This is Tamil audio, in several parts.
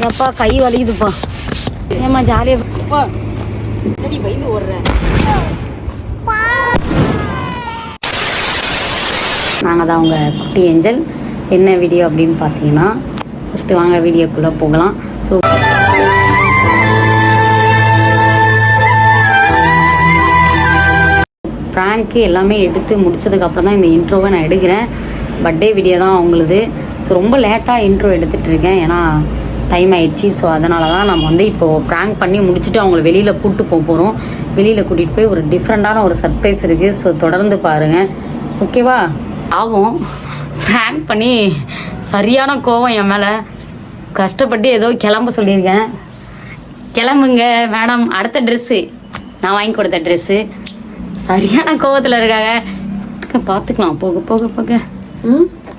அப்பா கை வலிக்குதுப்பா. ஏமா ஜாலியாக பயந்து ஓடுறேன். நாங்கள் தான் அவங்க குட்டி ஏஞ்சல். என்ன வீடியோ அப்படின்னு பார்த்தீங்கன்னா, ஃபஸ்ட்டு வாங்க வீடியோக்குள்ளே போகலாம். ஸோ ப்ராங்க்கு எல்லாமே எடுத்து முடிச்சதுக்கப்புறம் தான் இந்த இன்ட்ரோவை நான் எடுக்கிறேன். பர்த்டே வீடியோ தான் அவங்களுது. ஸோ ரொம்ப லேட்டாக இன்ட்ரோ எடுத்துகிட்டு இருக்கேன், ஏன்னா டைம் ஆயிடுச்சு. ஸோ அதனால தான் நம்ம வந்து இப்போது ப்ராங்க் பண்ணி முடிச்சுட்டு அவங்கள வெளியில் கூப்பிட்டு போக போகிறோம். வெளியில் கூட்டிகிட்டு போய் ஒரு டிஃப்ரெண்ட்டான ஒரு சர்ப்ரைஸ் இருக்குது. ஸோ தொடர்ந்து பாருங்கள், ஓகேவா? ஆகும் ப்ராங்க் பண்ணி சரியான கோவம் என் மேலே. கஷ்டப்பட்டு ஏதோ கிளம்ப சொல்லியிருக்கேன். கிளம்புங்க மேடம், அடுத்த ட்ரெஸ்ஸு நான் வாங்கி கொடுத்த ட்ரெஸ்ஸு. சரியான கோவத்தில் இருக்காங்க. பார்த்துக்கலாம் போக போக போக.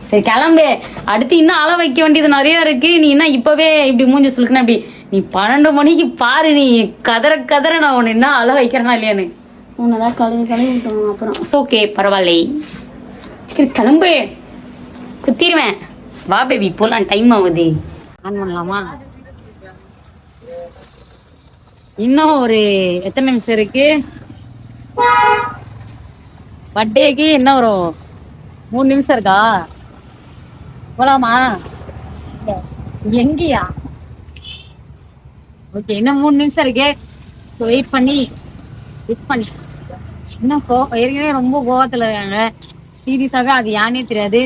சரி கிளம்பு. அடுத்து இன்னும் அள வைக்க வேண்டியது நிறைய இருக்கு. நீ என்ன இப்பவே இப்படி மூஞ்சி சுலுக்குனா அப்படி? நீ 12 மணிக்கு பாரு, நீ கதற கதற நான் உன்னை என்ன அள வைக்கிறேன்னா இல்லையான்னு உன்னதான் கழுவி விட்டோம். அப்புறம் ஓகே பரவாயில்லை, சரி கிளம்பு, குத்திடுவேன். வா பேபி போலாம், டைம் ஆகுது. ஆன் பண்ணலாமா? இன்னும் ஒரு எத்தனை நிமிஷம் இருக்கு பர்த்டேக்கு? என்ன ஒரு 3 நிமிஷம் இருக்கா? போலாமா? எங்கயா? ஓகே, இன்னும் 3 நிமிஷம் இருக்கு. ஸோ வெயிட் பண்ணி சின்ன ஏற்கனவே ரொம்ப கோவத்தில் இருக்காங்க. சீரியஸாக அது யானே தெரியாது.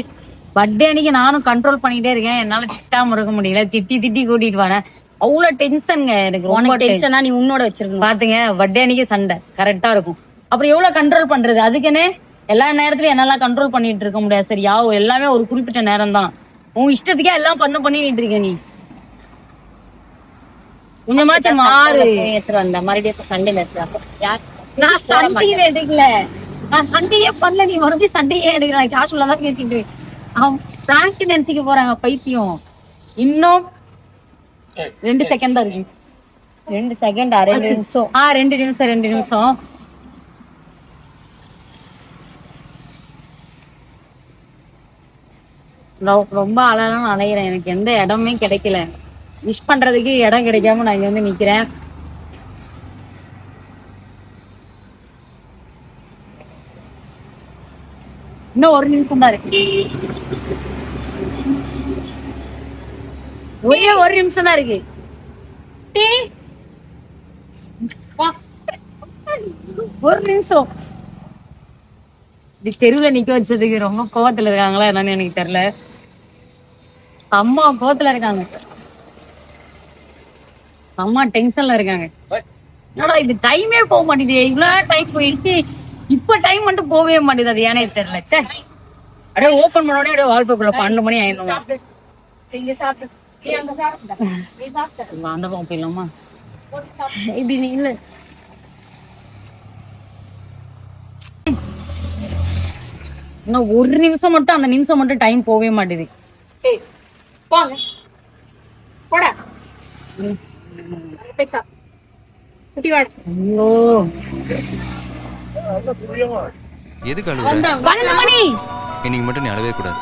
பர்த்டே அன்னைக்கு நானும் கண்ட்ரோல் பண்ணிட்டே இருக்கேன். என்னால் திட்டாம இருக்க முடியல. திட்டி கூட்டிட்டு வரேன். அவ்வளோ டென்ஷனுங்க எனக்கு. ரொம்ப டென்ஷனா நீ உன்னோட வச்சிருக்கணும். பாத்துங்க, பர்த்டே அன்னைக்கு சண்டை கரெக்டா இருக்கும். அப்புறம் எவ்வளவு கண்ட்ரோல் பண்றது? அதுக்குன்னு எல்லா நேரத்துலயும் என்னால கண்ட்ரோல் பண்ணிட்டு இருக்க முடியாது. சரியா? எல்லாமே ஒரு குறிப்பிட்ட நேரம் தான். உன் இஷ்டத்துக்கே எல்லாம் பண்ணிட்டு இருக்க நீ. கொஞ்சமாச்சும் மாறு. வந்த மறுபடியும் சண்டையில நான் சண்டையில எடுக்கல, நான் சண்டையே பண்ணல. நீ மறுபடியும் சண்டையே எடுக்கல. கேஷுவலா தான் பேசிட்டு அவன் பிராங்க் நினைச்சுக்க போறாங்க, பைத்தியம். இன்னும் 2 செகண்ட் தான் இருக்கு. 2 செகண்ட் 2 நிமிஷம். 2 நிமிஷம். ரொம்ப அழகான அலையிறேன். எனக்கு எந்த இடமே கிடைக்கல. விஷ் பண்றதுக்கு இடம் கிடைக்காம நான் இங்க வந்து நிக்கிறேன். இன்னும் 1 நிமிஷம் தான் இருக்கு. ஒரே 1 நிமிஷம் தான் இருக்கு. 1 நிமிஷம். இப்படி தெருவுல நிக்க வச்சதுக்கு ரொம்ப கோவத்துல இருக்காங்களா என்னன்னு எனக்கு தெரியல. செம்ம கோவத்துல இருக்காங்க, செம்ம டென்ஷன்ல இருக்காங்க. என்னடா இது டைமே போக மாட்டேங்குது. இவ்வளவு டைம் போயிடுச்சு, இப்ப டைம் மட்டும் போகவே மாட்டேது. அது ஏனே தெரியல. சே, அப்படியே ஓபன் பண்ணோட அப்படியே வால்பேப்பர்ல 12 மணி ஆயிடும். அந்த பக்கம் போயிடலாமா? இப்படி இல்ல, இன்னும் 1 நிமிஷம் மட்டும், அந்த நிமிஷம் மட்டும் டைம் போகவே மாட்டேது. இன்னைக்கு மட்டும் நீ அழவே கூடாது.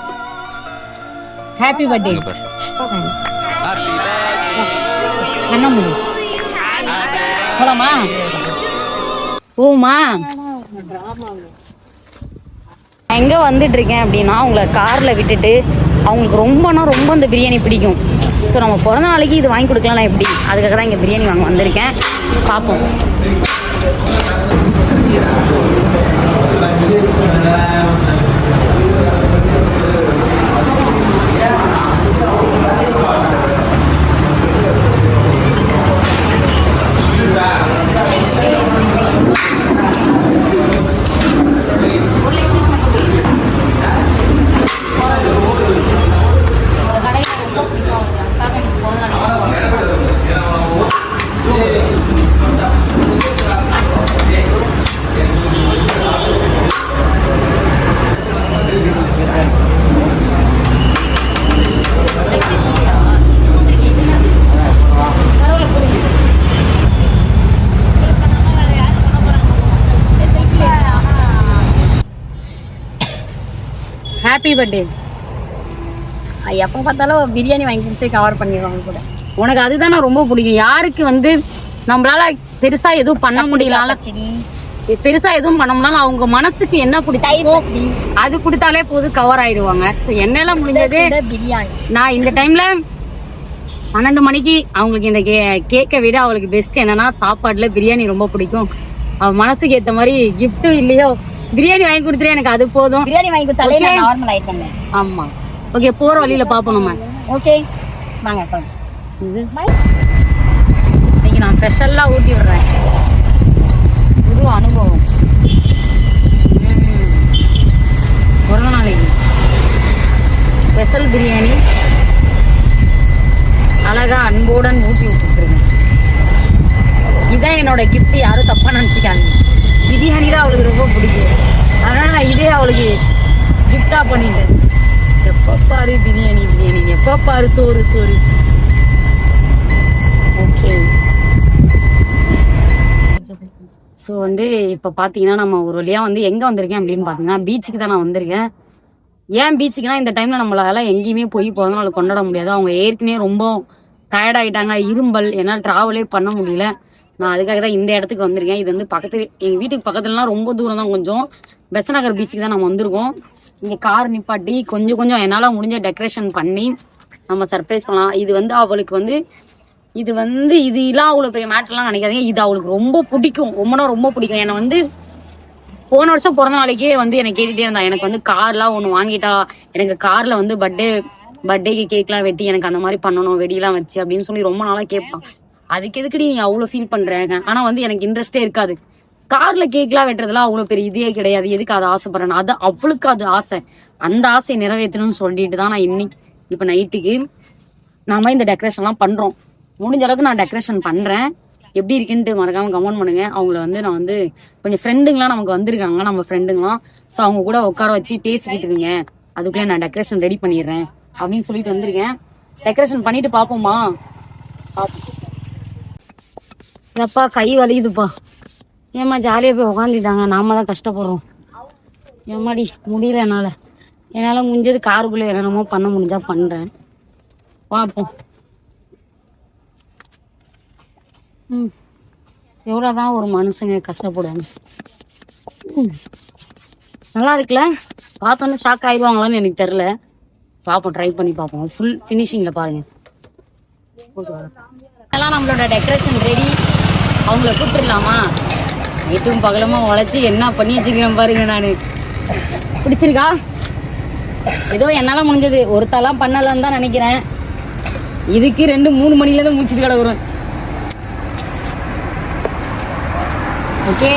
Happy birthday. என்ன முடியும்? போலாமா? ஓமா, எங்கே வந்துட்டு இருக்கேன் அப்படின்னா, அவங்கள காரில் விட்டுட்டு, அவங்களுக்கு ரொம்ப இந்த பிரியாணி பிடிக்கும். ஸோ நம்ம பிறந்த நாளைக்கு இது வாங்கி கொடுக்கலாம் எப்படி, அதுக்காக தான் இங்கே பிரியாணி வாங்க வந்திருக்கேன். பார்ப்போம். Happy birthday. எப்போ பார்த்தாலும் பிரியாணி வாங்கி கொடுத்து கவர் பண்ணிடுவாங்க கூட. உனக்கு அதுதானே ரொம்ப பிடிக்கும். யாருக்கு வந்து நம்மளால பெருசா எதுவும் பண்ண முடியல, பெருசா எதுவும் பண்ண முடியல, அவங்க மனசுக்கு என்ன பிடிச்சோ அது கொடுத்தாலே போதும், கவர் ஆயிடுவாங்க. ஸோ என்னால முடிஞ்சது பிரியாணி. நான் இந்த டைம்ல 12 மணிக்கு அவங்களுக்கு இந்த கேக்கை விட அவளுக்கு பெஸ்ட் என்னன்னா சாப்பாடுல பிரியாணி ரொம்ப பிடிக்கும். அவ மனசுக்கு ஏத்த மாதிரி கிஃப்ட் இல்லையோ பிரியாணி வாங்கி கொடுத்துரு, எனக்கு அது போதும். பிரியாணி வாங்கி கொடுத்தாலே நான் நார்மல் ஆயிட்டேன். ஆமா ஓகே, போற வழியில பாப்போம் நம்ம. ஓகே வாங்க. இன்னைக்கு நான் ஸ்பெஷலா ஊட்டி விடுறேன், புது அனுபவம். பிறந்த நாளைக்கு ஸ்பெஷல் பிரியாணி அழகா அன்போடன் ஊட்டி விட்டுருக்கேன். இதான் என்னோட கிஃப்ட், யாரும் தப்பா நினைச்சுக்காங்க. பிரியாணி தான் அவளுக்கு ரொம்ப பிடிக்கும், அதனால நான் இதே அவளுக்கு கிஃப்டா பண்ணிட்டேன். எப்ப பாரு பிரியாணி பிரியாணி, எப்ப பாரு சோறு சோறு. ஓகே, ஸோ வந்து இப்போ பார்த்தீங்கன்னா நம்ம ஒரு வழியாக வந்து எங்கே வந்திருக்கேன் அப்படின்னு பார்த்தீங்கன்னா பீச்சுக்கு தான் நான் வந்திருக்கேன். ஏன் பீச்சுக்குனா இந்த டைமில் நம்மளால எங்கேயுமே போய் பிறந்த நாள் கொண்டாட முடியாது. அவங்க ஏற்கனவே ரொம்ப டயர்ட் ஆகிட்டாங்க, இரும்பல், என்னால் ட்ராவலே பண்ண முடியல. நான் அதுக்காக தான் இந்த இடத்துக்கு வந்திருக்கேன். இது வந்து பக்கத்துல, எங்கள் வீட்டுக்கு பக்கத்துலலாம் ரொம்ப தூரம் தான், கொஞ்சம் பெசநகர் பீச்சுக்கு தான் நம்ம வந்திருக்கோம். இங்கே கார் நிப்பாட்டி கொஞ்சம் கொஞ்சம் என்னால் முடிஞ்ச டெக்கரேஷன் பண்ணி நம்ம சர்ப்ரைஸ் பண்ணலாம். இது வந்து அவளுக்கு வந்து இது எல்லாம் அவ்வளோ பெரிய மேட்டர்லாம் நினைக்காதீங்க. இது அவளுக்கு ரொம்ப பிடிக்கும், ரொம்ப பிடிக்கும். என்னை வந்து போன வருஷம் பிறந்த நாளைக்கே வந்து எனக்கு கேட்டுகிட்டே இருந்தா, எனக்கு வந்து கார்லாம் ஒன்று வாங்கிட்டா, எனக்கு காரில் வந்து பர்த்டேக்கு கேக்லாம் வெட்டி எனக்கு அந்த மாதிரி பண்ணணும், வெடியெல்லாம் வச்சு அப்படின்னு சொல்லி ரொம்ப நாளாக கேட்பான். அதுக்கு எதுக்கடி நீ அவ்வளோ ஃபீல் பண்ணுறேங்க? ஆனால் வந்து எனக்கு இன்ட்ரெஸ்டே இருக்காது. காரில் கேக்லாம் வெட்டுறதுலாம் அவ்வளோ பெரிய இதே கிடையாது. எதுக்கு அதை ஆசைப்படுறேன்? அது அவளுக்கு அது ஆசை, அந்த ஆசையை நிறைவேற்றணும்னு சொல்லிட்டு தான் நான் இப்போ நைட்டுக்கு நாம இந்த டெக்கரேஷன்லாம் பண்ணுறோம். முடிஞ்ச அளவுக்கு நான் டெக்கரேஷன் பண்ணுறேன். எப்படி இருக்குன்ட்டு மறக்காம கமெண்ட் பண்ணுங்க. அவங்கள வந்து நான் வந்து கொஞ்சம் ஃப்ரெண்டுங்களாம் நமக்கு வந்திருக்காங்க, நம்ம ஃப்ரெண்டுங்களாம். ஸோ அவங்க கூட உட்கார வச்சு பேசிக்கிட்டு இருக்கீங்க, அதுக்குள்ளே நான் டெக்கரேஷன் ரெடி பண்ணிடுறேன் அப்படின்னு சொல்லிட்டு வந்திருக்கேன். டெக்கரேஷன் பண்ணிட்டு பார்ப்போமா? எப்பா கை வலியுதுப்பா. ஏம்மா ஜாலியாக போய் உக்காந்துட்டாங்க, நாம தான் கஷ்டப்படுறோம். ஏம்மாடி முடியல என்னால் முடிஞ்சது காருக்குள்ளே என்னென்னமோ பண்ண முடிஞ்சா பண்ணுறேன், பார்ப்போம். எவ்வளோதான் ஒரு மனுஷங்க கஷ்டப்படுவாங்க. நல்லா இருக்குல்ல? பார்த்தோன்னே ஷாக் ஆயிடுவாங்களான்னு எனக்கு தெரில. பார்ப்போம், ட்ரை பண்ணி பார்ப்போம். ஃபுல் ஃபினிஷிங்கில் பாருங்கள். எல்லாம் நம்மளோட டெக்கரேஷன் ரெடி. அவங்கள கூப்பிட்டுடலாமா? நைட்டும் பகலமா உழைச்சி என்ன பண்ணி வச்சிருக்கேன் பாருங்க. நான் பிடிச்சிருக்கா? ஏதோ என்னால் முடிஞ்சது, ஒருத்தெல்லாம் பண்ணலான்னு தான் நினைக்கிறேன். இதுக்கு 2-3 மணிலேருந்து முடிச்சுட்டு கிடக்குறேன். ஓகே,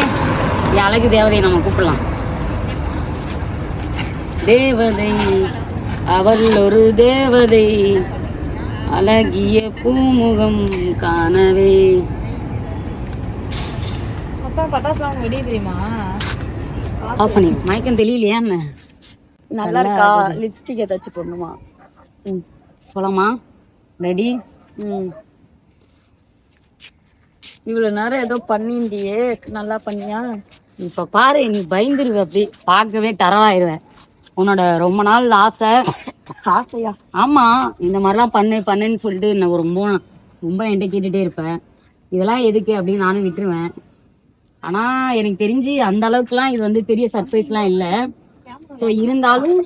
அழகு தேவதையை நம்ம கூப்பிடலாம். தேவதை அவள் ஒரு தேவதை, அழகிய பூமுகம் காணவே. பட்டாசுலாம் வெடி தெரியுமா? ஆஃப் பண்ணி மயக்கம் தெரியலையா? என்ன நல்லா இருக்கா? லிப்ஸ்டிக் ஏதாச்சும் போடணுமா? போலாமா? ரெடி? இவ்வளவு நேரம் ஏதோ பண்ணிண்டியே, நல்லா பண்ணியா? இப்ப பாரு, நீ பயந்துருவ, அப்படி பார்க்கவே டராயிருவேன். உன்னோட ரொம்ப நாள் ஆசையா? ஆமா, இந்த மாதிரிலாம் பண்ணுன்னு சொல்லிட்டு நான் ரொம்ப என்கிட்ட கேட்டுட்டே இருப்பேன். இதெல்லாம் எதுக்கு அப்படின்னு நானும் விட்டுருவேன். ஆனா எனக்கு தெரிஞ்சு அந்த அளவுக்குலாம் இது வந்து பெரிய சர்ப்ரைஸ்லாம் இல்லை. ஸோ இருந்தாலும்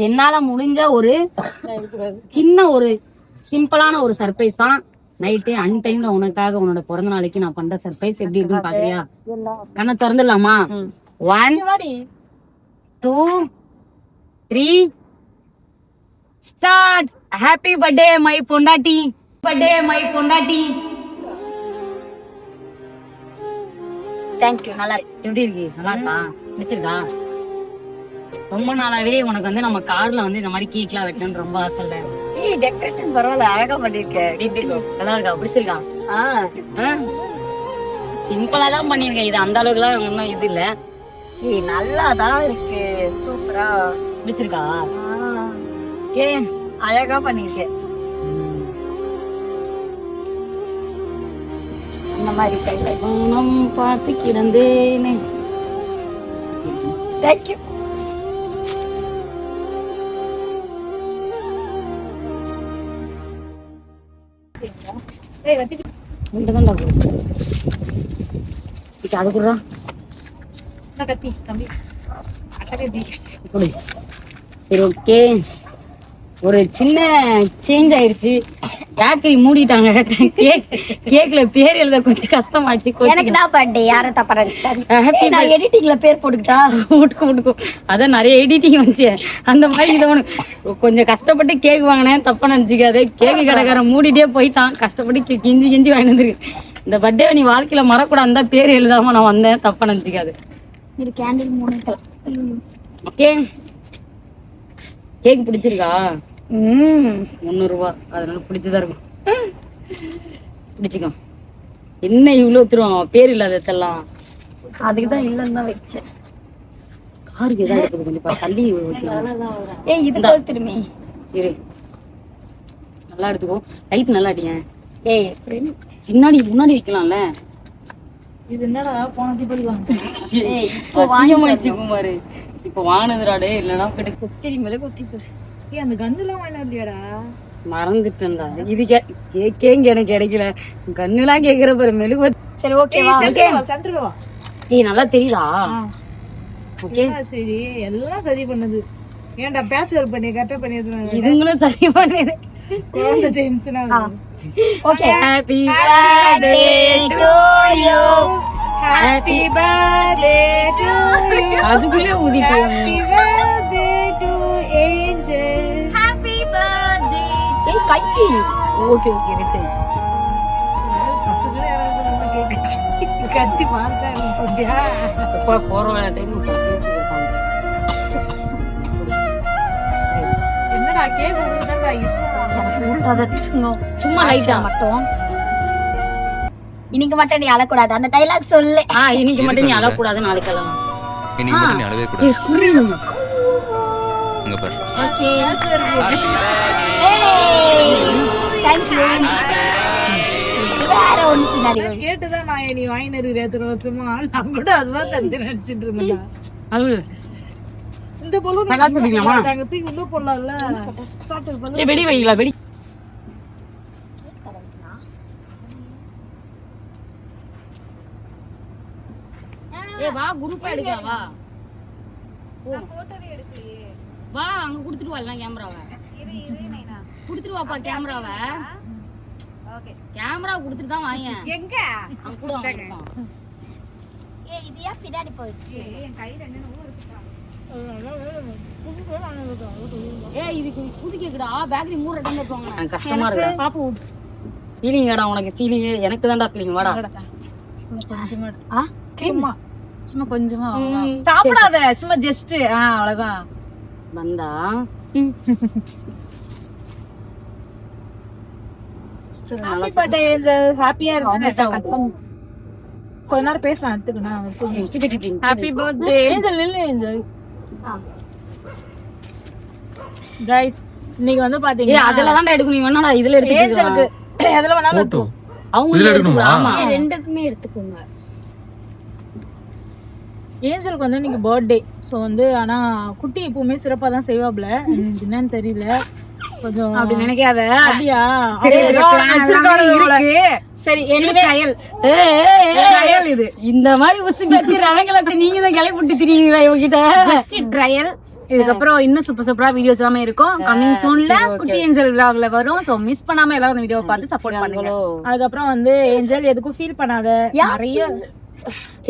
என்னால முடிஞ்ச ஒரு சின்ன ஒரு சிம்பிளான ஒரு சர்ப்ரைஸ் தான். நைட்டு அன்டைம்ல உனக்காக உன்னோட பிறந்த நாளைக்கு நான் பண்ற சர்ப்ரைஸ். எப்படி இருக்குன்னு பாக்குறியா? கண்ணை திறந்துடலாமா? 1 2 3 ஸ்டார்ட். ஹாப்பி பர்த்டே மை பொண்டாட்டி. தேங்க்யூ. நல்லா இருக்கு. எப்படி இருக்கு? நல்லா இருக்கா? பிடிச்சிருக்கா? ரொம்ப நாளாவே உனக்கு வந்து நம்ம கார்ல வந்து இந்த மாதிரி கேக்லாம் வைக்கணும்னு ரொம்ப ஆசை இல்ல? டெக்கரேஷன் பரவாயில்ல, அழகா பண்ணிருக்கேன். நல்லா இருக்கா? பிடிச்சிருக்கா? சிம்பிளா தான் பண்ணிருக்கேன். இது அந்த அளவுக்கு எல்லாம் ஒன்னும் இது இல்ல. நல்லாதான் இருக்கு, சூப்பரா. பிடிச்சிருக்கா? ஓகே, அழகா பண்ணிருக்கேன். இந்த மாதிரி பணம் பார்த்து கிடந்தேனே. தேங்க்யூ. அது கூட சரி ஓகே. ஒரு சின்ன சேஞ்ச் ஆயிருச்சு. பேக்கரி மூடிட்டாங்க. கேக்ல பேர் எழுத கொஞ்சம் கஷ்டமாச்சு. எனக்கு தான் பர்த்டே யார தப்பா நினைச்சிட்டாங்க. நான் எடிட்டிங்ல பேர் போட்டுக்கிட்டா விட்டுக்கும். அதான் நிறைய எடிட்டிங் வந்துச்சு. அந்த மாதிரி இதை கொஞ்சம் கஷ்டப்பட்டு கேக் வாங்கினேன், தப்பா நினைச்சிக்காது. கேக்கு கடைக்காரன் மூடிட்டே போயிட்டான். கஷ்டப்பட்டு கிஞ்சி வாங்கி வந்துருக்கு. இந்த பர்த்டே நீ வாழ்க்கையில மறக்கூடாது தான் பேர் எழுதாம நான் வந்தேன், தப்பா நினைச்சிக்காது. இது கேண்டில் 3 ஓகே. கேக் பிடிச்சிருக்கா? 300 ரூபா, அதனால பிடிச்சதா இருக்கும். பிடிச்சிக்கோ. என்ன இவ்வளவு தருவோம் பேர் இல்லாததெல்லாம்? அதுக்குதான் இல்லன்னு தான் வச்சேன். காருக்கு எதாவது இருக்குது, கொஞ்சம் தள்ளி. ஏய் இது கொடுத்துருமே. இரு, நல்லா எடுத்துக்கோ. லைட் நல்லா அடிங்க. ஏய் பின்னாடி முன்னாடி வைக்கலாம்ல. இது என்னடா போன தீபாவளி வாங்க. ஏய் அசிங்கமாயிடுச்சு குமாரு. இப்ப வாங்கினதுடாடே, இல்லைன்னா கொத்தி மேல கொத்தி போடு. ஏய் அந்த கன்னுலாம் வாங்கினா இல்லையாடா? மறந்துட்டேன்டா. இது கேங்க எனக்கு கிடைக்கல. கண்ணுலாம் கேக்குற பாரு மெழுகு. சரி ஓகேவா? சென்டர் வா. ஏய் நல்லா தெரியுதா? ஓகே சரி எல்லாம் சரி பண்ணது. ஏன்டா பேட்ச் ஒர்க் பண்ணி கரெக்டா பண்ணி வச்சிருக்காங்க. இதுங்களும் சரி பண்ணுது. குழந்தை டென்ஷன் ஆகுது. Okay. Happy birthday to you. Happy birthday to you. அதுக்குள்ளே ஊதிட்டு. Happy birthday to angel. Happy birthday. ஏய் கைட்டி. ஓகே ஓகே சரி. பசங்க யாராவது நம்ம கேக் கத்தி மாட்டாங்க போடியா. அப்பா போற டைம் பேச்சு கொடுத்தாங்க. என்னடா கேக் கொடுத்தா சும்மா லைட்டா மட்டும் இன்னைக்கு மட்டும் நீ அழக்கூடாது. அந்த டைலாக் சொல்லு. இன்னைக்கு மட்டும் நீ அழக்கூடாது, நாளைக்கு அழலாம். இன்னைக்கு மட்டும் நீ அழவே கூடாது. அங்க பாரு. ஓகே. ஏய் थैंक यू. வேற ஒண்ணு பின்னாடி வரும். கேட்டுதான் நான் நீ வாங்கினு இருக்கிற எத்தனை வருஷமா நான் கூட அதுவா தந்து நினைச்சிட்டு இருந்தேன். அது இந்த பொருள் நல்லா சொல்றீங்களாமா? தூக்கி உள்ள போடலாம்ல. வெடி வைக்கலாம். வெடி வா குரூப்பா எடுக்கலாம். வா வா அங்க குடுத்துட்டு வா. எல்லாம் கேமராவை குடுத்துட்டு வாப்பா. கேமராவை கேமரா குடுத்துட்டு தான் வாங்க. எங்க அங்க கூட வாங்கிருப்பான். ஏய் இது ஏன் பின்னாடி போயிடுச்சு? என் கை ரெண்டு இதுக்கு புது கேக்குடா. பேக்கரி மூணு டைம் வைப்பாங்க. கஷ்டமா இருக்கா பாப்போம். ஃபீலிங் ஏடா உனக்கு? ஃபீலிங் எனக்கு தான்டா ஃபீலிங். வாடா கொஞ்சமா சும்மா சும்மா கொஞ்சமா சாப்பிடாத. சும்மா ஜஸ்ட் அவ்வளவுதான். வந்தா ஹாப்பி பர்த்டே ஏஞ்சல். ஹாப்பியா இருக்கு. கொஞ்ச நேரம் பேசலாம். எடுத்துக்கணும். Happy birthday angel. நில்லு ஏஞ்சல். गाइस இன்னைக்கு வந்து பாத்தீங்கன்னா அதல தான் எடுக்கணும். என்னடா இதுல எடுத்துட்டு ஏஞ்சலுக்கு எதுல வேணாலும் எடுத்துக்கோ. அவங்க எடுக்கணும். ஆமா ரெண்டுக்குமே எடுத்துக்கோங்க. ஏஞ்சலுக்கு வந்து இன்னைக்கு பர்த்டே. ஸோ வந்து ஆனா குட்டி எப்பவுமே சிறப்பா தான் செய்வாப்ல. என்னன்னு தெரியல. கொஞ்சம் அப்படி நினைக்காத. அப்படியா? சரி ட்ரையல் இது. இந்த மாதிரி உசு பத்தி ரவங்களத்தை நீங்க தான் கிளப்பிட்டு திரியுங்களா இவங்கிட்ட? Just trial. இதுக்கப்புறம் இன்னும் சூப்பர் சூப்பரா வீடியோஸ் எல்லாமே இருக்கும். கமிங் சூன்ல குட்டி ஏஞ்சல் vlogல வரும். சோ மிஸ் பண்ணாம எல்லாரும் அந்த வீடியோவை பார்த்து சப்போர்ட் பண்ணுங்க. அதுக்கப்புறம் வந்து ஏஞ்சல் எதுக்கும் ஃபீல் பண்ணாத. நிறைய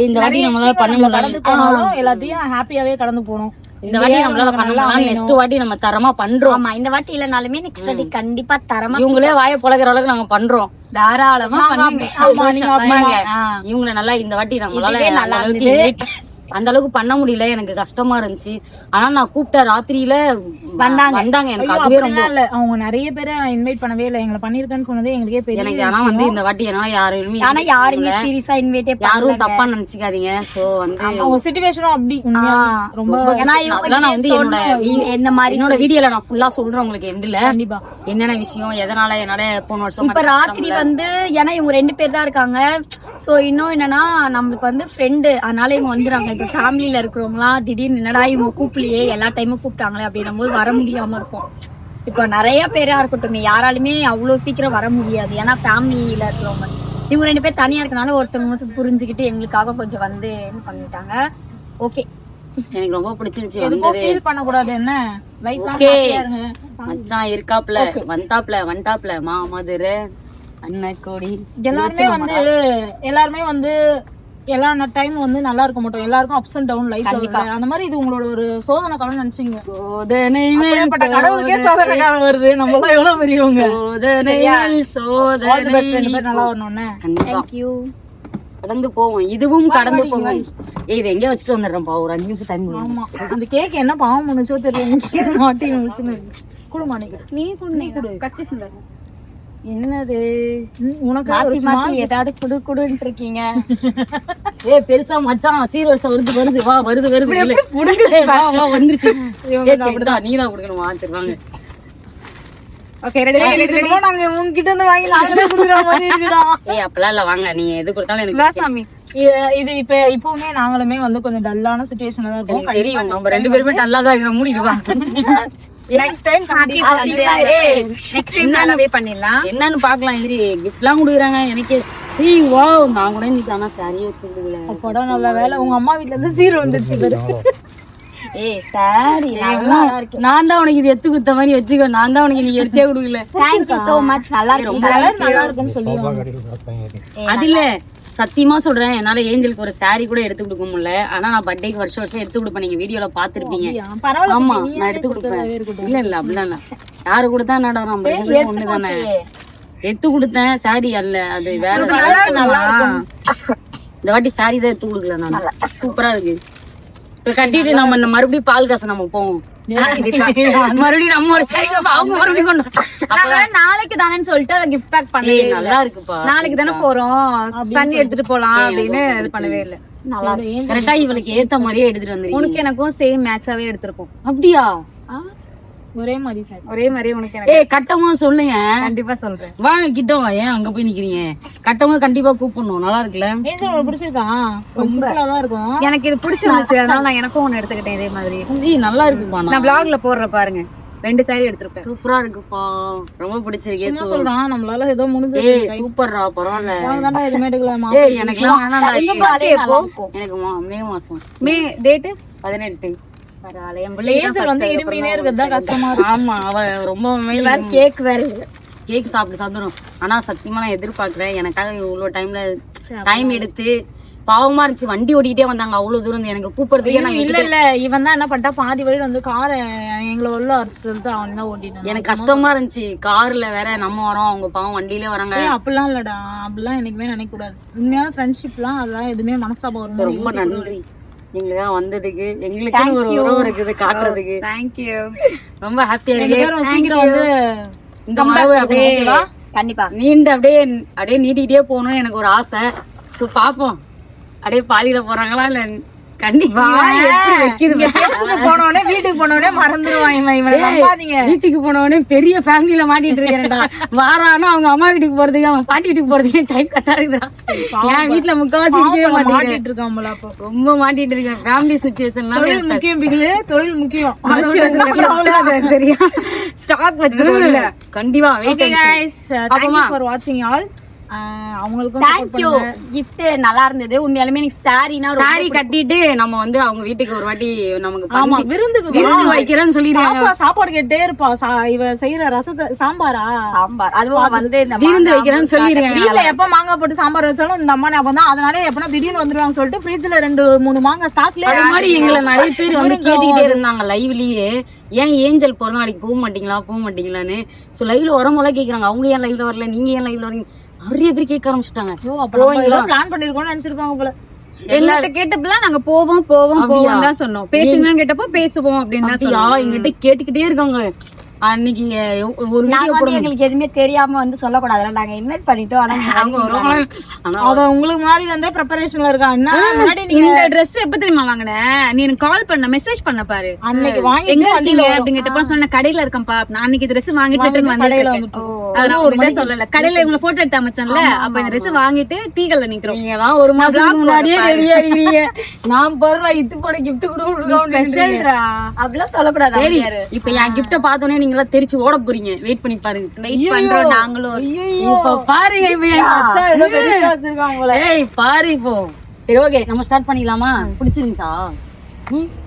இந்த வாட்டி நம்மளால பண்ண முடியல. எல்லாத்தையும் ஹாப்பியாவே கடந்து போனோம். இந்த வாட்டி நம்மளால பண்ணலாம். நெக்ஸ்ட் வாட்டி நம்ம தரமா பண்றோம். ஆமா இந்த வாட்டி இல்லனாலுமே நெக்ஸ்ட் வாட்டி கண்டிப்பா தரமா. இவங்களே வாயை பொளக்குற அளவுக்கு நாங்க பண்றோம். தாராளமா பண்ணுங்க. இவங்கள நல்லா இந்த வாட்டி நம்மளால அந்த அளவுக்கு பண்ண முடியல. எனக்கு கஷ்டமா இருந்துச்சு. ஆனா நான் கூப்பிட்ட ராத்திரியில வந்தாங்க. எனக்கு அதுவே ரொம்ப அவங்க நிறைய பேரை இன்வைட் பண்ணவே இல்லை. எங்களை பண்ணிருக்கேன்னு சொன்னதே எங்களுக்கே பெரிய. எனக்கு ஆனா வந்து இந்த வாட்டி என்னால யாருமே சீரியஸா இன்வைட்டே யாரும் தப்பா நினைச்சுக்காதீங்க. சோ வந்து அவங்க சிச்சுவேஷனும் அப்படி ரொம்ப. அதெல்லாம் நான் வந்து என்னோட வீடியோல நான் ஃபுல்லா சொல்றேன் உங்களுக்கு. எண்ட்ல கண்டிப்பா என்னென்ன விஷயம் எதனால என்னால போன வருஷம் இப்ப ராத்திரி வந்து ஏன்னா இவங்க 2 பேர் தான் இருக்காங்க. சோ இன்னும் என்னன்னா நம்மளுக்கு வந்து ஃப்ரெண்டு, அதனால இவங்க வந்துடுறாங்க. இப்ப ஃபேமிலியில இருக்கிறவங்களாம் திடீர்னு என்னடா இவங்க கூப்பிடலையே, எல்லா டைமும் கூப்பிட்டாங்களே அப்படின்னும் போது வர முடியாம இருக்கும். இப்போ நிறைய பேரா இருக்கட்டும் யாராலுமே அவ்வளவு சீக்கிரம் வர முடியாது. ஏன்னா ஃபேமிலியில இருக்கிறவங்க இவங்க 2 பேர் தனியா இருக்கனால ஒருத்தவங்க புரிஞ்சுக்கிட்டு எங்களுக்காக கொஞ்சம் வந்து இது பண்ணிட்டாங்க. ஓகே, எனக்கு ரொம்ப பிடிச்சிருச்சு எதுக்கும் வந்தது. ஃபீல் பண்ண கூடாது. என்ன லைஃப் ஓகே மச்சான் இருக்காப்ல வந்தாப்ல மாமதுரை அண்ணக்கோடி. எல்லாருமே வந்து எல்லா டைம் வந்து நல்லா இருக்க மாட்டோம். எல்லாருக்கும் அப்ஸ் அண்ட் டவுன் லைஃப் அந்த மாதிரி இது உங்களோட ஒரு சோதனை காலம் நினைச்சீங்க. சோதனை கடவுளுக்கே சோதனை காலம் வருது. நம்ம எல்லாம் எவ்வளவு பெரியவங்க. சோதனை நல்லா வரணும்னு தேங்க்யூ. கடந்து போவோம், இதுவும் கடந்து போவோம். இது எங்க வச்சுட்டு வந்துடுறோம்ப்பா, ஒரு 5 நிமிஷம் டைம். ஆமா, அந்த கேக் என்ன பாவம் பண்ணுச்சோ தெரியல. மாட்டி குடுமானிக்கு நீ கட்சி என்னது உனக்கு மாத்தி மாத்தி ஏதாவது குடுன்னு இருக்கீங்க. பெருசா மச்சான் சீர்வரிசை வருது வா வருது வந்துருச்சு. நீதான் கொடுக்கணுமா? சரி வாங்க. Okay ready. நாங்க உங்ககிட்ட இருந்து வாங்கி நாங்களே குடுக்குற மாதிரி இருக்குடா. அப்பெல்லாம் இல்ல, வாங்க நீ எது கொடுத்தாலும் எனக்கு சாமி. இது இப்பவுமே நாங்களுமே வந்து கொஞ்சம் டல்லான சிச்சுவேஷன்ல தான் இருக்கோம். தெரியும், நம்ம 2 பேருமே நல்லா தான் இருக்கிறோம். மூடிடுவா. நெக்ஸ்ட் டைம் நல்லாவே பண்ணிடலாம். என்னன்னு பாக்கலாம். இரு கிஃப்ட் எல்லாம் கொடுக்குறாங்க எனக்கு. நான் கூட இன்னைக்கு ஆனா சாரியே எடுத்துக்கல. அப்போட நல்ல வேலை உங்க அம்மா வீட்ல இருந்து சீர் வந்துருச்சு. சாரி நான் தான் உனக்கு இது எடுத்து கொடுத்த மாதிரி வச்சுக்கோ. நான் தான் உனக்கு நீங்க எடுத்தே கொடுக்கல. Thank you so much. நல்லா இருக்குன்னு சொல்லி அது இல்ல, சத்தியமா சொல்றேன், என்னால ஏஞ்சலுக்கு ஒரு சாரி கூட எடுத்து கொடுக்க முடியல. ஆனா நான் பர்த்டேக்கு வருஷம் எடுத்து கொடுப்பேன். நீங்க வீடியோல பாத்துருப்பீங்க. ஆமா, நான் எடுத்து கொடுப்பேன். இல்ல அப்படிலாம் இல்ல, யாரு கொடுத்தா என்னடா, நம்ம ஒண்ணுதானே. எடுத்து கொடுத்தேன் சாரி அல்ல, அது வேற. இந்த வாட்டி சாரி தான் எடுத்து கொடுக்கல நான். சூப்பரா இருக்கு. கட்டிட்டு நம்ம மறுபடியும் பால் காசு நம்ம போவோம். மறுபடியும் நம்ம ஒரு சாரி அவங்க மறுபடியும் கொண்டு நாளைக்கு தானேன்னு சொல்லிட்டு அதை கிஃப்ட் பேக் பண்ணி நல்லா இருக்குப்பா. நாளைக்கு தானே போறோம் பண்ணி எடுத்துட்டு போலாம் அப்படின்னு இது பண்ணவே இல்லை. நல்லா கரெக்டா இவளுக்கு ஏத்த மாதிரியே எடுத்துட்டு வந்து. உனக்கு எனக்கும் சேம் மேட்சாவே எடுத்திருப்போம். அப்படியா? ஒரே மாதிரி சார், ஒரே மாதிரி உனக்கு எனக்கு. கட்டமா சொல்லுங்க. கண்டிப்பா சொல்றேன். வாங்க கிட்ட வா. ஏன் அங்க போய் நிக்கிறீங்க? கட்டமா கண்டிப்பா கூப்பிடணும். நல்லா இருக்குல்ல? பிடிச்சிருக்கா? சிம்பிளா தான் இருக்கும். எனக்கு இது பிடிச்சிருந்துச்சு, அதனால நான் எனக்கும் ஒண்ணு எடுத்துக்கிட்டேன் இதே மாதிரி. நல்லா இருக்குப்பா. நான் vlogல போடுற பாருங்க, 2 சாரி எடுத்திருப்பேன். சூப்பரா இருக்குப்பா, ரொம்ப பிடிச்சிருக்கு. சொல்றான் நம்மளால ஏதோ முடிஞ்சு. சூப்பர்ரா, பரவாயில்ல. எதுவுமே எடுக்கலாம். எனக்கு மே மாசம் மே டேட் 18. ஆமா, அவ ரொம்ப கேக் வேற கேக் சாப்பிடணும். ஆனா சத்தியமா நான் எதிர்பார்க்கிறேன். எனக்காக இவ்வளவு டைம் எடுத்து பாவமா இருந்துச்சு. வண்டி ஓட்டிட்டே வந்தாங்க அவ்வளவு தூரம். எனக்கு கூப்பிடுறதுக்கே நான் இல்ல இவன் தான் என்ன பண்ணிட்டா, பாதி வழியில வந்து காரை எங்களை உள்ள சொல்லிட்டு அவன் தான் ஓட்டிட்டான். எனக்கு கஷ்டமா இருந்துச்சு. கார்ல வேற நம்ம வரோம், அவங்க பாவம் வண்டியில வராங்க. அப்படிலாம் இல்லடா, அப்படிலாம் எனக்குமே நினைக்க கூடாது. உண்மையான ஃப்ரெண்ட்ஷிப்லாம் அதெல்லாம் எதுவுமே மனசாபம் வரும். ரொம்ப நன்றி நீங்க வந்ததுக்கு. எங்களுக்கு ஒரு உறவு இருக்குது காட்டுறதுக்கு. தேங்க்யூ, ரொம்ப ஹாப்பியா இருக்கு. சீக்கிரம் வந்து இந்த மாதிரி அப்படியே கண்டிப்பா நீண்டு அப்படியே நீட்டிகிட்டே போகணும்னு எனக்கு ஒரு ஆசை. சோ பாப்போம், அப்படியே பாதியில போறாங்களா இல்ல. கண்டிப்பா போனோடனே வீட்டுக்கு போனோடனே மறந்துடுவாங்க. வீட்டுக்கு போனோடனே பெரிய ஃபேமிலியில மாட்டிட்டு இருக்கேன்டா. வாரானா அவங்க அம்மா வீட்டுக்கு போறதுக்கு, அவன் பாட்டி வீட்டுக்கு போறதுக்கு டைம் கரெக்டா இருக்குதா. என் வீட்டுல முக்காவாசி இருக்கவே மாட்டிட்டு இருக்கான். ரொம்ப மாட்டிட்டு இருக்கேன். ஃபேமிலி சிச்சுவேஷன்லாம் தொழில் முக்கியம். சரியா ஸ்டாக் வச்சிருக்கோம்ல. கண்டிப்பா வெயிட் ஃபார் வாட்சிங் ஆல். அவங்களுக்கும் தேங்க்யூ. gift நல்லா இருந்தது உண்மையாலுமே. எனக்கு சாரி கட்டிட்டு நம்ம வந்து அவங்க வீட்டுக்கு ஒரு வாட்டி நமக்கு விருந்து வைக்கிறேன்னு சொல்லிடுறாங்க. சாப்பாடு கேட்டே இருப்பா. இவ செய்யற ரசத்தை சாம்பார் அதுவும் வந்து விருந்து வைக்கிறேன்னு சொல்லிடுறாங்க. வீட்டுல எப்ப மாங்காய் போட்டு சாம்பார் வச்சாலும் இந்த அம்மா ஞாபகம் தான். அதனால எப்பனா திடீர்னு வந்துருவாங்க சொல்லிட்டு ஃப்ரிட்ஜ்ல 2-3 மாங்காய் ஸ்டாக்ல. அது மாதிரி எங்களை நிறைய பேர் வந்து கேட்டுக்கிட்டே இருந்தாங்க லைவ்லயே, ஏன் ஏஞ்சல் பிறந்த நாளைக்கு போக மாட்டீங்களான்னு. சோ லைவ்ல வரவங்கள கேக்குறாங்க, அவங்க ஏன் லைவ்ல வரல, நீங்க ஏன் லைவ்ல வரீங்க, நிறைய பேர் கேட்க ஆரம்பிச்சிட்டாங்க. பிளான் பண்ணிருக்கோம்னு நினைச்சிருப்பாங்க போல. எங்கள்கிட்ட கேட்டப்பெல்லாம் நாங்க போவோம் தான் சொன்னோம். பேசுங்கன்னு கேட்டப்போ பேசுவோம் அப்படின்னு தான் சொன்னோம். எங்கிட்ட கேட்டுக்கிட்டே இருக்காங்க. அன்னைக்கு ஒரு எங்களுக்கு எதுவுமே தெரியாம வந்து சொல்லக்கூடாதுல, நாங்க இன்வைட் பண்ணிட்டோம். ஆனா உங்களுக்கு முன்னாடி இருந்தே ப்ரிப்பரேஷன்ல இருக்கா. இந்த Dress எப்ப தெரியுமா வாங்கினேன்? நீ எனக்கு கால் பண்ண மெசேஜ் பண்ண பாரு. அன்னைக்கு வாங்கி எங்க இருக்கீங்க அப்படிங்கிட்டப்ப சொன்ன கடையில இருக்கேன்ப்பா. நான் அன்னைக்கு Dress வாங்கிட்டு வந்து சொல்லல, கடையில இவங்க போட்டோ எடுத்து அமைச்சேன்ல, அப்ப இந்த Dress வாங்கிட்டு டீகல்ல நிக்கிறோம். நீங்க தான் ஒரு மாசம் முன்னாடியே ரெடியா இருக்கீங்க. நான் போடுற இது போட கிஃப்ட் கொடுக்க அப்படிலாம் சொல்லக்கூடாது. சரி, இப்ப என் கிஃப்ட பார்த்தோன்னே நீங்க நீங்களா தெரிச்சு ஓட போறீங்க. வெயிட் பண்ணி பாருங்க. வெயிட் பண்றோம் நாங்களும். இப்ப பாருங்க ஏதோ பெருசா வச்சிருக்காங்க போல. ஏய் பாரு இப்போ. சரி ஓகே நம்ம ஸ்டார்ட் பண்ணிடலாமா? பிடிச்சிருந்துச்சா?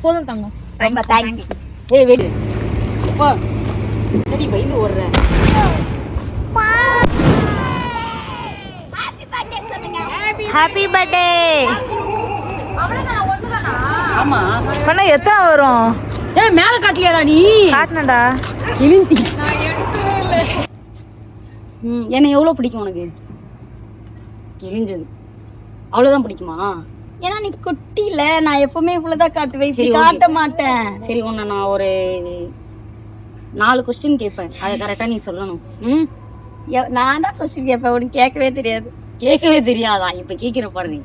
போதும் தங்க. ரொம்ப தேங்க்யூ. ஏய் வெயிட் அப்பா சரி பயந்து ஓடுறேன். Happy birthday. ஆமா பண்ண எத்தனை வரும்? ஏய் மேல காட்டலையாடா நீ? காட்டனடா. கிழிந்தி. என்ன எவ்வளவு பிடிக்கும் உனக்கு? கிழிஞ்சது அவ்வளவுதான் பிடிக்குமா? ஏன்னா நீ குட்டில நான் எப்பவுமே இவ்வளவுதான் காட்டுவேன், சரி, இப்படி காட்ட மாட்டேன். சரி உன்னை நான் ஒரு 4 கொஸ்டின் கேட்பேன், அதை கரெக்டா நீ சொல்லணும். ம் நான் தான் கொஸ்டின் கேட்பேன், உனக்கு கேட்கவே தெரியாது. கேட்கவே தெரியாதா? இப்ப கேட்கிற பாரு நீ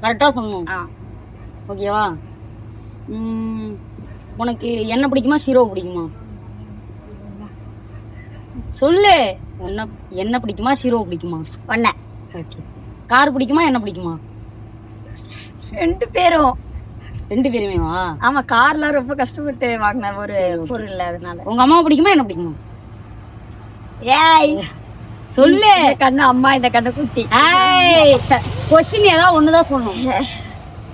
கரெக்டா சொல்லணும். ஓகேவா? உனக்கு என்ன பிடிக்குமா ஷீரோ பிடிக்குமா? சொல்லு. என்ன பிடிக்குமா ஷீரோ பிடிக்குமா? ஒன்ன கார் பிடிக்குமா என்ன பிடிக்குமா? 2 பேரும். 2 பேருமே வா. ஆமா, கார்லாம் ரொம்ப கஷ்டப்பட்டு வாங்கின ஒரு பொருள், அதனால. உங்க அம்மா பிடிக்குமா என்ன பிடிக்குமா? ஏய் சொல்லு. இந்த கண்ணு அம்மா, இந்த கண்ணு குட்டி. கொஸ்டின் ஏதாவது ஒண்ணுதான் சொல்லணும்.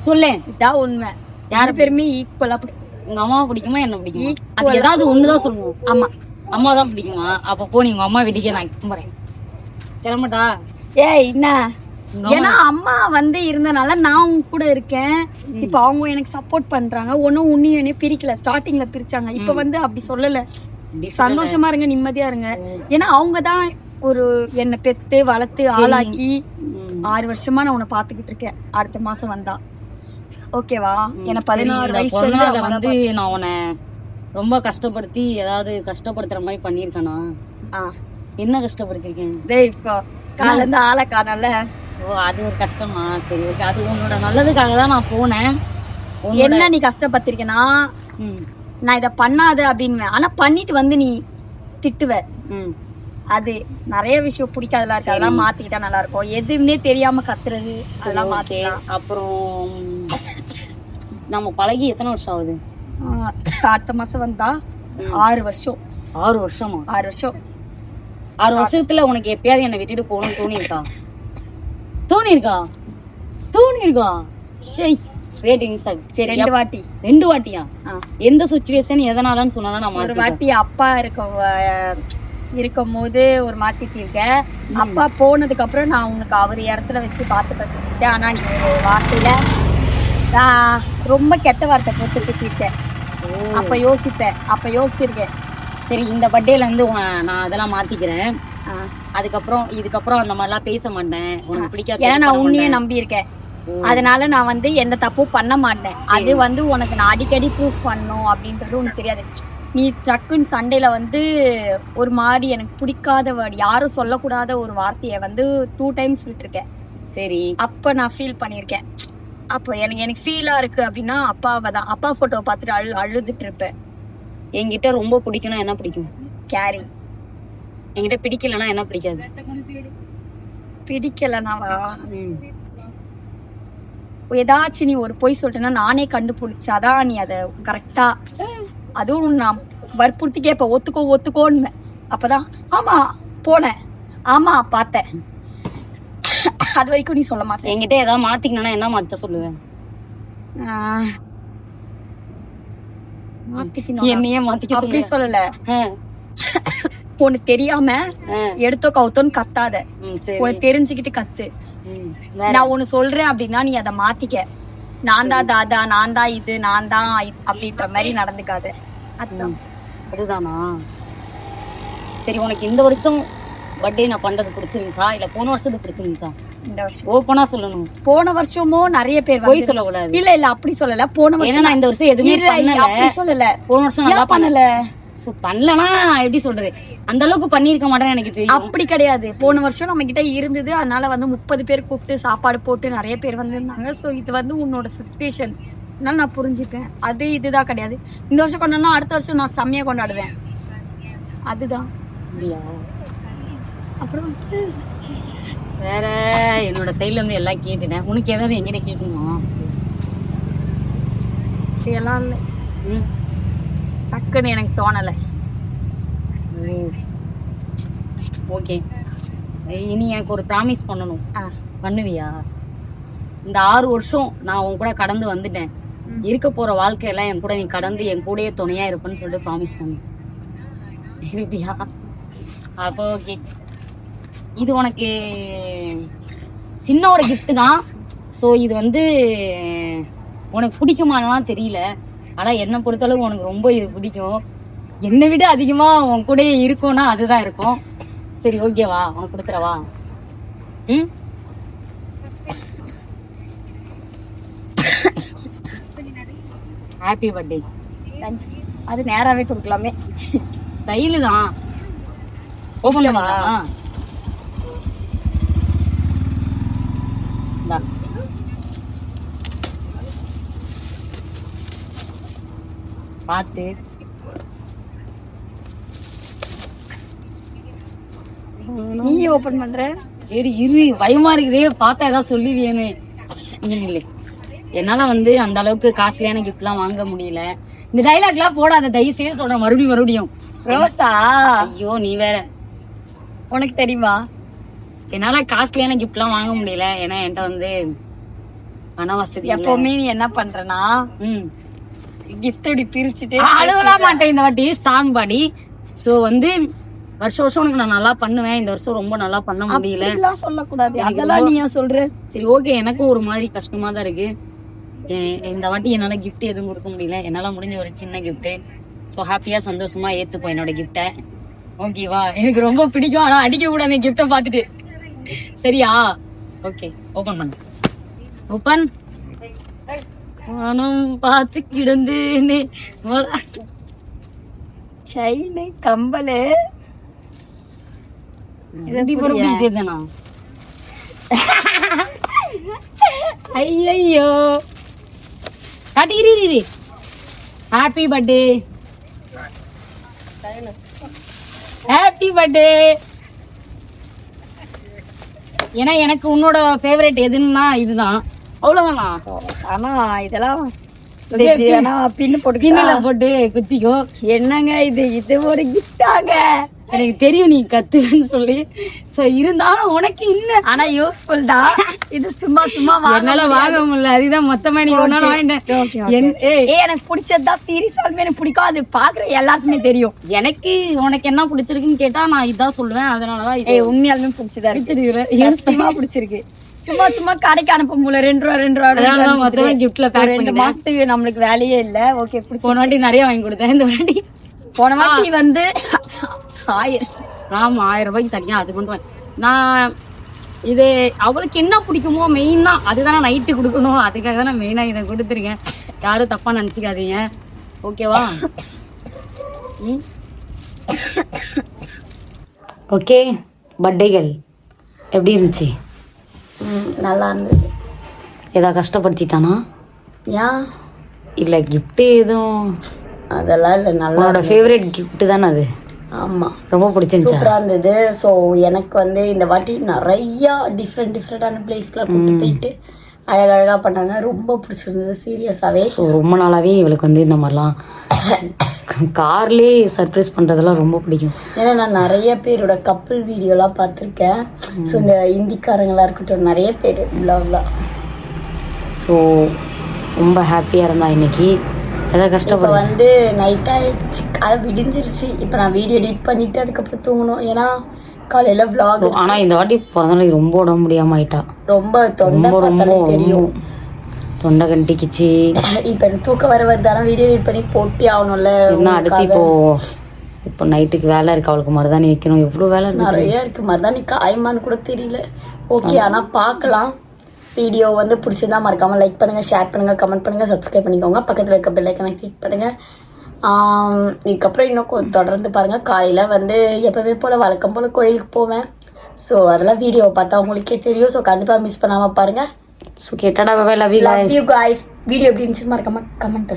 சொல்லு. இதான் உண்மை. யாரு பேருமே ஈக்குவலா பிடிக்கும். உங்க அம்மா பிடிக்குமா என்ன பிடிக்குமா? அது ஏதாவது ஒண்ணுதான் சொல்லணும். ஆமா, அம்மா தான் பிடிக்குமா? அப்ப போ நீ உங்க அம்மா வீட்டுக்கே நான் கும்புறேன். கிளம்பட்டா? ஏய் என்ன, ஏன்னா அம்மா இருந்தனால நான் உங்க கூட இருக்கேன். இப்ப அவங்க எனக்கு சப்போர்ட் பண்றாங்க. ஒன்னும் உன்னியும் பிரிக்கல. ஸ்டார்டிங்ல பிரிச்சாங்க, இப்ப அப்படி சொல்லல. சந்தோஷமா இருங்க, நிம்மதியா இருங்க. ஏன்னா அவங்கதான் என்னை பெத்து வளர்த்து ஆளாக்கி 6 வருஷமா நான் உன்னை பாத்துக்கிட்டு இருக்கேன். அடுத்த மாசம் வந்தா ஓகேவா? ஏன்னா 16 வயசுல வந்து நான் உன்னை ரொம்ப கஷ்டப்படுத்தி ஏதாவது கஷ்டப்படுத்துற மாதிரி பண்ணிருக்கேனா? என்ன கஷ்டப்படுத்திருக்கேன்? இப்போ கால இருந்து ஆளை காணல. ஓ அது ஒரு கஷ்டமா? சரி ஓகே, அது உன்னோட நல்லதுக்காக தான் நான் போனேன். என்ன நீ கஷ்டப்பட்டிருக்கேன்னா, நான் இதை பண்ணாத அப்படின்னு, ஆனா பண்ணிட்டு நீ திட்டுவ. அது நிறைய விஷயம் பிடிக்காதெல்லாம் இருக்கு, அதெல்லாம் மாத்திக்கிட்டா நல்லா இருக்கும். எதுவுமே தெரியாம கத்துறது அதெல்லாம் மாத்திக்கலாம். அப்புறம் நம்ம பழகி எத்தனை வருஷம் ஆகுது? அடுத்த மாசம் வந்தா 6 வருஷம். 6 வருஷமா? 6 வருஷம். 6 வருஷத்துல உனக்கு எப்பயாவது என்னை விட்டுட்டு போகணும்னு தோணிருக்கா? தோணிருக்கா? சரி ரேட்டிங் சரி 2 வாட்டி. 2 வாட்டியா? எந்த சிச்சுவேஷன் எதனாலன்னு சொன்னாதான் நான் ஒரு வாட்டி அப்பா இருக்கும் போது ஒரு மாத்திட்டு இருக்கேன். அப்பா போனதுக்கு அப்புறம் நான் உனக்கு அவர் இடத்துல வச்சு பார்த்து வச்சுக்கிட்டேன். ஆனா நீ ஒரு வார்த்தையில நான் ரொம்ப கெட்ட வார்த்தை போட்டு திட்டிருக்கேன். அப்ப யோசிச்சிருக்கேன். சரி இந்த பர்த்டேல இருந்து நான் அதெல்லாம் மாத்திக்கிறேன். இதுக்கப்புறம் அந்த மாதிரிலாம் பேச மாட்டேன். உனக்கு பிடிக்காது ஏன்னா நான் உன்னையே நம்பி இருக்கேன். அதனால நான் எந்த தப்பும் பண்ண மாட்டேன். அது உனக்கு நான் அடிக்கடி ப்ரூஃப் பண்ணும் அப்படின்றது உனக்கு தெரியாது. நீ டக்குன்னு சண்டையில ஒரு மாதிரி எனக்கு பிடிக்காத வேர்டு, யாரும் சொல்லக்கூடாத ஒரு வார்த்தையை 2 டைம்ஸ் விட்டுருக்கேன். சரி அப்ப நான் ஃபீல் பண்ணிருக்கேன். அப்போ எனக்கு ஃபீலா இருக்கு அப்படின்னா அப்பாவை தான். அப்பா போட்டோவை பார்த்துட்டு அழுதுட்டு இருப்பேன். என்கிட்ட ரொம்ப பிடிக்கும்னா என்ன பிடிக்கும்? கேரி. என்கிட்ட பிடிக்கலன்னா என்ன பிடிக்காது? பிடிக்கலனாவா, ஏதாச்சும் நீ ஒரு பொய் சொல்லிட்டேன்னா நானே கண்டுபிடிச்சாதான் நீ அதை கரெக்டா, அதுவும் நான் வற்புறுத்தி கேட்பேன். ஒத்துக்கோன்னு. அப்பதான் ஆமா போனேன், ஆமா பார்த்தேன், அது வரைக்கும் நீ சொல்ல மாட்டேன். என்கிட்ட ஏதாவது மாத்திக்கணும்னா என்ன மாத்த சொல்லுவேன்? என்னையே மாத்திக்க அப்படி சொல்லல. உனக்கு தெரியாம எடுத்தோ கவுத்தோன்னு கத்தாத, உனக்கு தெரிஞ்சுக்கிட்டு கத்து. நான் ஒண்ணு சொல்றேன் அப்படின்னா நீ அதை மாத்திக்க. நான் தான் தாதா, நான் தான் இது, நான் தான் அப்படின்ற மாதிரி நடந்துக்காத. அதுதானா? சரி உனக்கு இந்த வருஷம் பர்த்டே நான் பண்றது பிடிச்சிருந்துச்சா இல்ல போன வருஷத்துக்கு பிடிச்சிருந்துச்சா? இந்த வருஷம் ஓப்பனா சொல்லணும். போன வருஷமும் நிறைய பேர் போய் சொல்லக்கூடாது. இல்ல அப்படி சொல்லல. போன வருஷம் நான் இந்த வருஷம் எதுவுமே அப்படி சொல்லல. போன வருஷம் நல்லா பண்ணல. பண்ணலனா எப்படி சொல்றது, அந்த அளவுக்கு பண்ணிருக்க மாட்டேன்னு எனக்கு தெரியும். அப்படி கிடையாது. போன வருஷம் நம்ம கிட்ட இருந்தது, அதனால 30 பேர் கூப்பிட்டு சாப்பாடு போட்டு நிறைய பேர் இருந்தாங்க. சோ இது உன்னோட சிச்சுவேஷன், நான் புரிஞ்சுப்பேன். அது இதுதான் கிடையாது. இந்த வருஷம் கொண்டாடலாம், அடுத்த வருஷம் நான் செம்மையா கொண்டாடுவேன். அதுதான். அப்புறம் வேற என்னோட தைல எல்லாம் கேட்டுட்டேன். உனக்கு ஏதாவது எங்கிட்ட கேட்கணுமா? எல்லாம் இல்லை. டக்குன்னு எனக்கு தோணலை. ஓகே, இனி எனக்கு ஒரு ப்ராமிஸ் பண்ணணும். ஆ. பண்ணுவியா? இந்த 6 வருஷம் நான் உன் கூட கடந்து வந்துட்டேன். இருக்க போற வாழ்க்கையெல்லாம் என் கூட நீ கடந்து என் கூடயே துணையா இருப்பேன்னு சொல்லிட்டு ப்ராமிஸ் பண்ணு. இருப்பியா? அப்போ ஓகே. இது உனக்கு சின்ன ஒரு gift தான். ஸோ இது வந்து உனக்கு பிடிக்குமானலாம் தெரியல. ஆனா என்னை பொறுத்தளவு உனக்கு ரொம்ப இது பிடிக்கும். என்னை விட அதிகமா உன் கூட இருக்கும்னா அதுதான் இருக்கும். சரி ஓகேவா? உனக்கு கொடுத்துறவா? ம், ஹாப்பி பர்த்டே. அது நேராவே கொடுக்கலாமே. ஸ்டைலு தான். ஓபன் பண்ணவா? பார்த்து நீ ஓபன் பண்ற? சரி இரு, பயமா இருக்குதே, பார்த்தா ஏதாவது சொல்லுவியேன்னு. இல்லை, என்னால வந்து அந்த அளவுக்கு காஸ்ட்லியான கிஃப்ட்லாம் வாங்க முடியல. இந்த டைலாக்லாம் போடாத, தயவு செய்து சொல்றேன் மறுபடியும். ரோசா, ஐயோ நீ வேற. உனக்கு தெரியுமா? என்னால காஸ்ட்லியான கிஃப்ட்லாம் வாங்க முடியல. ஏன்னா என்கிட்ட வந்து பண வசதி இல்ல. எப்பவுமே நீ என்ன பண்றனா, கிஃப்ட் இப்படி பிரிச்சுட்டு அழுகலாம் மாட்டேன் இந்த வாட்டி. ஸ்ட்ராங் பாடி. சோ வந்து வருஷம் வருஷம் உனக்கு நான் நல்லா பண்ணுவேன். இந்த வருஷம் ரொம்ப நல்லா பண்ண முடியல. அப்படிலாம் சொல்லக்கூடாது. அதெல்லாம் நீ ஏன் சொல்ற? சரி ஓகே, எனக்கும் ஒரு மாதிரி கஷ்டமா தான் இருக்கு. இந்த வாட்டி என்னால கிஃப்ட் எதுவும் கொடுக்க முடியல. என்னால முடிஞ்ச ஒரு சின்ன கிஃப்ட். ஸோ ஹாப்பியா சந்தோஷமா ஏத்துப்போம் என்னோட கிஃப்டை. ஓகேவா? எனக்கு ரொம்ப பிடிக்கும். ஆனா அடிக்க கூடாது கிஃப்டை பார்த்துட்டு. சரியா? ஓகே, ஓபன் பண்ணு. ஓபன். நானும் பார்த்து கிடந்தேனே. செயின், கம்பலு, ஐயோ ஹாப்பி பர்த்டே. Happy birthday. ஏன்னா எனக்கு உன்னோட ஃபேவரட் எதுன்னா இதுதான். அவ்வளவுதானா? ஆனா இதெல்லாம் பின்னு போட்டு குத்திக்கோ. என்னங்க இது? இது ஒரு கிஃப்டாக எனக்கு தெரியும் நீ கத்துவேன்னு சொல்லி. சோ இருந்தாலும் உனக்கு இன்னும் ஆனா யூஸ்ஃபுல் தான். இது சும்மா சும்மா என்னால வாங்க முடியல. அதுதான் மொத்தமா நீ ஒன்னால வாங்கிட்டேன். எனக்கு பிடிச்சதுதான். சீரியஸாலுமே எனக்கு பிடிக்கும். அது பாக்குற எல்லாருக்குமே தெரியும். எனக்கு உனக்கு என்ன பிடிச்சிருக்குன்னு கேட்டா நான் இதான் சொல்லுவேன். அதனாலதான் உண்மையாலுமே பிடிச்சதா பிடிச்சிருக்கு. பிடிச்சிருக்கு. சும்மா சும்மா கடைக்கு அனுப்ப முடியல. 2 ரூபா மொத்தமா கிஃப்ட்ல பேக் 2 மாசத்துக்கு நம்மளுக்கு வேலையே இல்ல. ஓகே, போன வாட்டி நிறைய வாங்கி கொடுத்தேன். இந்த வாட்டி போன வாட்டி வந்து 1000. ஆமா, 1000 ரூபாய்க்கு தனியா அது கொண்டு வாங்க. நான் இது அவளுக்கு என்ன பிடிக்குமோ மெயினா அதுதானே நைட்டு கொடுக்கணும். அதுக்காக தான் நான் மெயினா இதை கொடுத்துருக்கேன். யாரும் தப்பா நினைச்சுக்காதீங்க. ஓகேவா? ஓகே, பர்த்டேகள் எப்படி இருந்துச்சு? நல்லா இருந்தது. ஏதாவது கஷ்டப்படுத்திட்டானா? ஏன் இல்லை கிஃப்ட் எதுவும்? அதெல்லாம் இல்லை. உன்னோட ஃபேவரட் கிஃப்ட் தானே அது? ஆமாம், ரொம்ப பிடிச்சிருந்துச்சு. சூப்பராக இருந்தது. ஸோ எனக்கு வந்து இந்த வாட்டி நிறையா டிஃப்ரெண்டான பிளேஸ்க்குலாம் கூப்பிட்டு போயிட்டு அழகழகாக பண்ணாங்க. ரொம்ப பிடிச்சிருந்தது சீரியஸாகவே. ஸோ ரொம்ப நாளாகவே இவளுக்கு வந்து இந்த மாதிரிலாம் கார்லேயே சர்ப்ரைஸ் பண்ணுறதெல்லாம் ரொம்ப பிடிக்கும். ஏன்னா நான் நிறைய பேரோட கப்புள் வீடியோலாம் பார்த்துருக்கேன். ஸோ இந்த இந்திக்காரங்களாக இருக்கட்டும், நிறைய பேர் இவ்வளோ. ஸோ ரொம்ப ஹாப்பியாக இருந்தா இன்னைக்கு. எதாவது கஷ்டப்பட வந்து நைட் ஆயிடுச்சு, அது விடிஞ்சிருச்சு. இப்போ நான் வீடியோ எடிட் பண்ணிட்டு அதுக்கப்புறம் தூங்கணும். ஏன்னா காலையில vlog. ஆனா இந்த வாட்டி பிறந்தநாளைக்கு ரொம்ப உடம்பு முடியாம ஆயிட்டா. ரொம்ப தொண்டை பார்த்தாலே தெரியும். தொண்டை கண்டிக்குச்சு. இப்போ எனக்கு தூக்கம் வருதானா வீடியோ எடிட் பண்ணி போட்டி ஆகணும்ல. என்ன அடுத்து இப்போ நைட்டுக்கு வேலை இருக்கு. அவளுக்கு மருதாணி வைக்கணும். எவ்வளவு வேலை இருக்கு. நிறைய இருக்கு. மருதாணி காயமான்னு கூட தெரியல. ஓகே, ஆனா பார்க்கலாம். வீடியோ வந்து பிடிச்சிருந்தா மறக்காம லைக் பண்ணுங்க, ஷேர் பண்ணுங்க, கமெண்ட் பண்ணுங்க, சப்ஸ்கிரைப் பண்ணிக்கோங்க. பக்கத்தில் இருக்க பெல் ஐக்கனை கிளிக் பண்ணுங்க. இதுக்கப்புறம் இன்னும் தொடர்ந்து பாருங்க. காலையில வந்து எப்பவுமே போல வழக்கம் போல கோயிலுக்கு போவேன். ஸோ அதெல்லாம் வீடியோவை பார்த்தா உங்களுக்கே தெரியும். ஸோ கண்டிப்பாக மிஸ் பண்ணாமல் பாருங்க. ஸோ கேட்டாடா, லவ் யூ காய்ஸ். வீடியோ எப்படி இருந்துச்சு மறக்காம கமெண்ட்